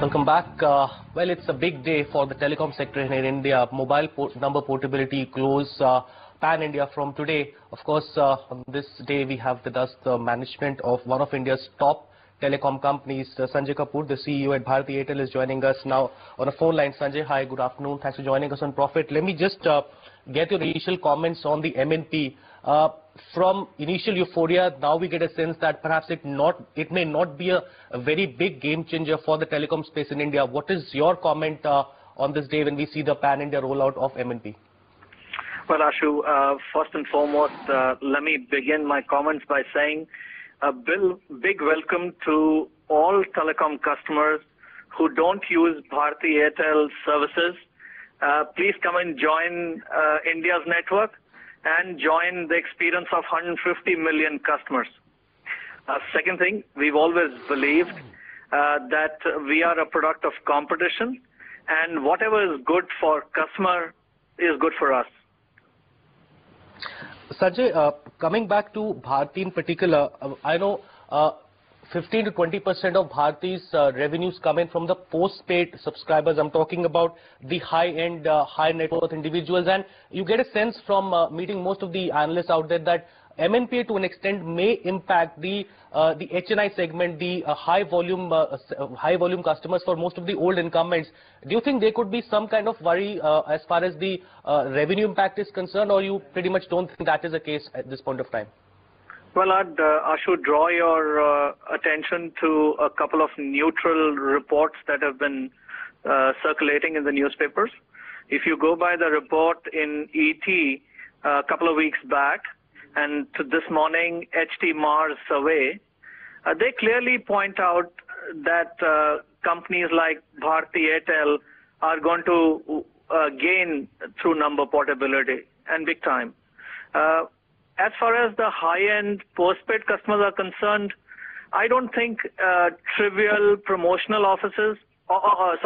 Welcome back. Well, it's a big day for the telecom sector in India. Mobile number portability close pan-India from today. Of course, on this day we have with us the management of one of India's top telecom companies. Sanjay Kapoor, the CEO at Bharti Airtel, is joining us now on a phone line. Sanjay, hi, good afternoon. Thanks for joining us on Profit. Let me just get your initial comments on the MNP. From initial euphoria, now we get a sense that perhaps it may not be a very big game changer for the telecom space in India. What is your comment on this day when we see the pan-India rollout of MNP? Well, Ashu, first and foremost, let me begin my comments by saying a big welcome to all telecom customers who don't use Bharti Airtel services. Please come and join India's network and join the experience of 150 million customers. Second thing, we've always believed that we are a product of competition, and whatever is good for customer is good for us. Sanjay, coming back to Bharti in particular, I know 15 to 20% of Bharti's revenues come in from the post-paid subscribers. I'm talking about the high-end, high net worth individuals, and you get a sense from meeting most of the analysts out there that MNP to an extent may impact the HNI segment, the high volume customers for most of the old incumbents. Do you think there could be some kind of worry as far as the revenue impact is concerned, or you pretty much don't think that is the case at this point of time? Well, I should draw your attention to a couple of neutral reports that have been circulating in the newspapers. If you go by the report in ET a couple of weeks back and to this morning HT Mars survey, they clearly point out that companies like Bharti Airtel are going to gain through number portability, and big time. As far as the high-end postpaid customers are concerned, I don't think trivial promotional offers are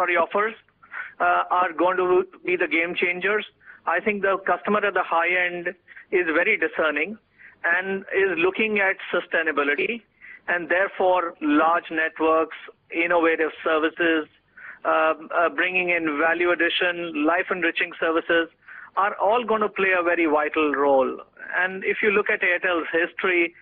going to be the game changers. I think the customer at the high end is very discerning and is looking at sustainability, and therefore large networks, innovative services, bringing in value addition, life enriching services are all going to play a very vital role. And if you look at Airtel's history,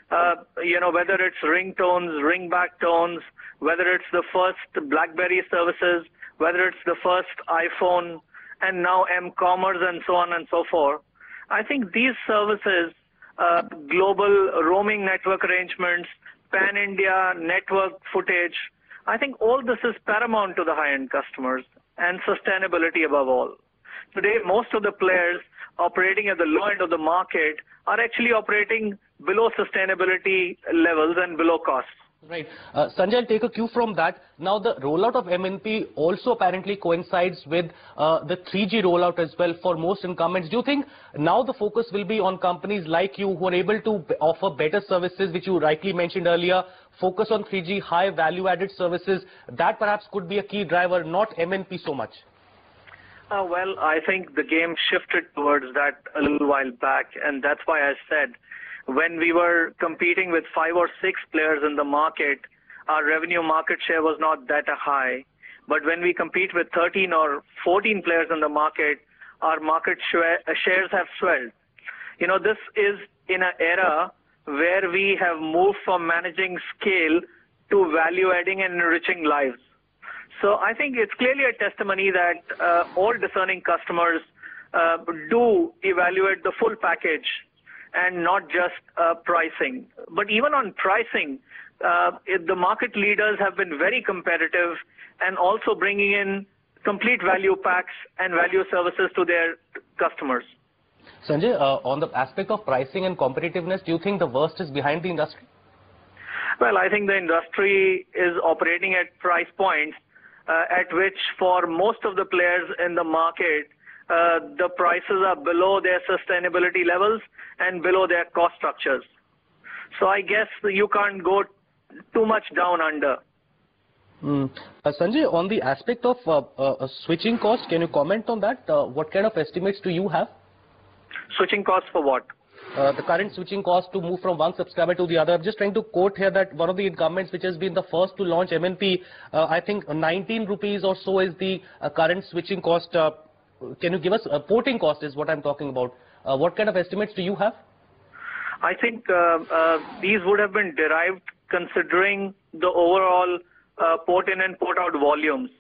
whether it's ringtones, ringback tones, whether it's the first BlackBerry services, whether it's the first iPhone, and now M-commerce and so on and so forth, I think these services, global roaming network arrangements, pan-India network footage, I think all this is paramount to the high-end customers, and sustainability above all. Today, most of the players operating at the low end of the market are actually operating below sustainability levels and below costs. Right. Sanjay, I'll take a cue from that. Now, the rollout of MNP also apparently coincides with the 3G rollout as well for most incumbents. Do you think now the focus will be on companies like you who are able to offer better services, which you rightly mentioned earlier, focus on 3G, high value-added services, that perhaps could be a key driver, not MNP so much? Well, I think the game shifted towards that a little while back, and that's why I said when we were competing with 5 or 6 players in the market, our revenue market share was not that high. But when we compete with 13 or 14 players in the market, our market shares have swelled. This is in an era where we have moved from managing scale to value adding and enriching lives. So I think it's clearly a testimony that all discerning customers do evaluate the full package and not just pricing. But even on pricing, the market leaders have been very competitive and also bringing in complete value packs and value services to their customers. Sanjay, on the aspect of pricing and competitiveness, do you think the worst is behind the industry? Well, I think the industry is operating at price points at which for most of the players in the market, the prices are below their sustainability levels and below their cost structures. So I guess you can't go too much down under. Sanjay, on the aspect of switching cost, can you comment on that? What kind of estimates do you have? Switching costs for what? the current switching cost to move from one subscriber to the other. I'm just trying to quote here that one of the incumbents which has been the first to launch MNP, I think 19 rupees or so is the current switching cost. Can you give us a porting cost is what I'm talking about. What kind of estimates do you have? I think these would have been derived considering the overall port in and port out volumes.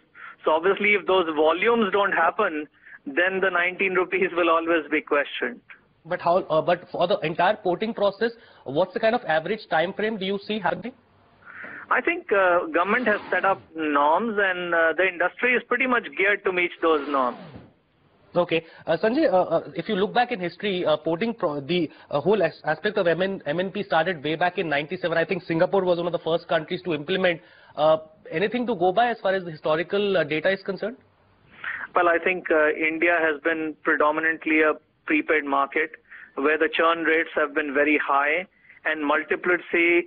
So obviously if those volumes don't happen, then the 19 rupees will always be questioned. But how? But for the entire porting process, what's the kind of average time frame do you see happening? I think government has set up norms, and the industry is pretty much geared to meet those norms. Okay. Sanjay, if you look back in history, porting, the whole aspect of MNP started way back in 97. I think Singapore was one of the first countries to implement. Anything to go by as far as the historical data is concerned? Well, I think India has been predominantly a prepaid market where the churn rates have been very high and multiplicity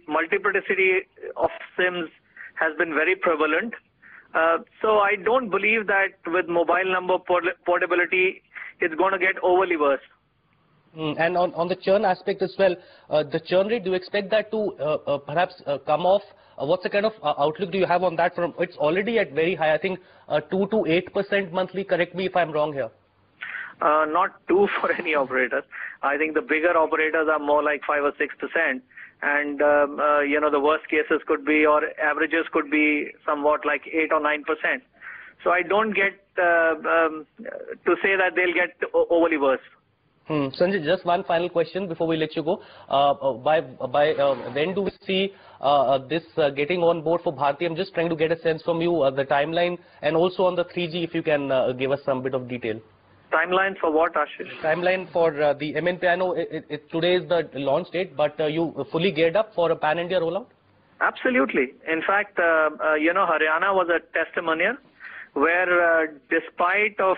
of SIMs has been very prevalent. So I don't believe that with mobile number portability, it's going to get overly worse. And on the churn aspect as well, the churn rate, do you expect that to perhaps come off? What's the kind of outlook do you have on that? From it's already at very high, I think 2 to 8% monthly. Correct me if I'm wrong here. Not 2 for any operators. I think the bigger operators are more like 5 or 6%. And, the worst cases could be, or averages could be somewhat like 8 or 9%. So I don't get to say that they'll get overly worse. Sanjay, just one final question before we let you go. By when do we see this getting on board for Bharti? I'm just trying to get a sense from you, the timeline, and also on the 3G, if you can give us some bit of detail. Timeline for what, Ashish? Timeline for the MNP. I know today is the launch date, but you fully geared up for a pan-India rollout? Absolutely. In fact, Haryana was a testimonial where despite of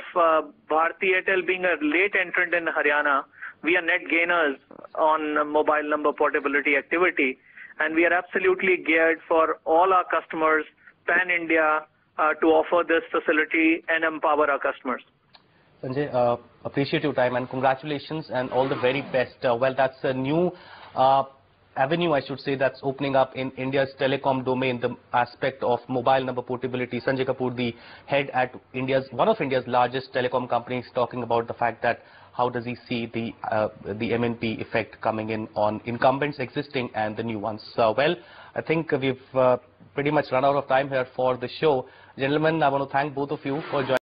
Bharti Airtel being a late entrant in Haryana, we are net gainers on mobile number portability activity. And we are absolutely geared for all our customers, pan-India, to offer this facility and empower our customers. Sanjay, appreciate your time and congratulations and all the very best. Well, that's a new avenue, I should say, that's opening up in India's telecom domain, the aspect of mobile number portability. Sanjay Kapoor, the head at one of India's largest telecom companies, talking about the fact that how does he see the MNP effect coming in on incumbents existing and the new ones. Well, I think we've pretty much run out of time here for the show. Gentlemen, I want to thank both of you for joining.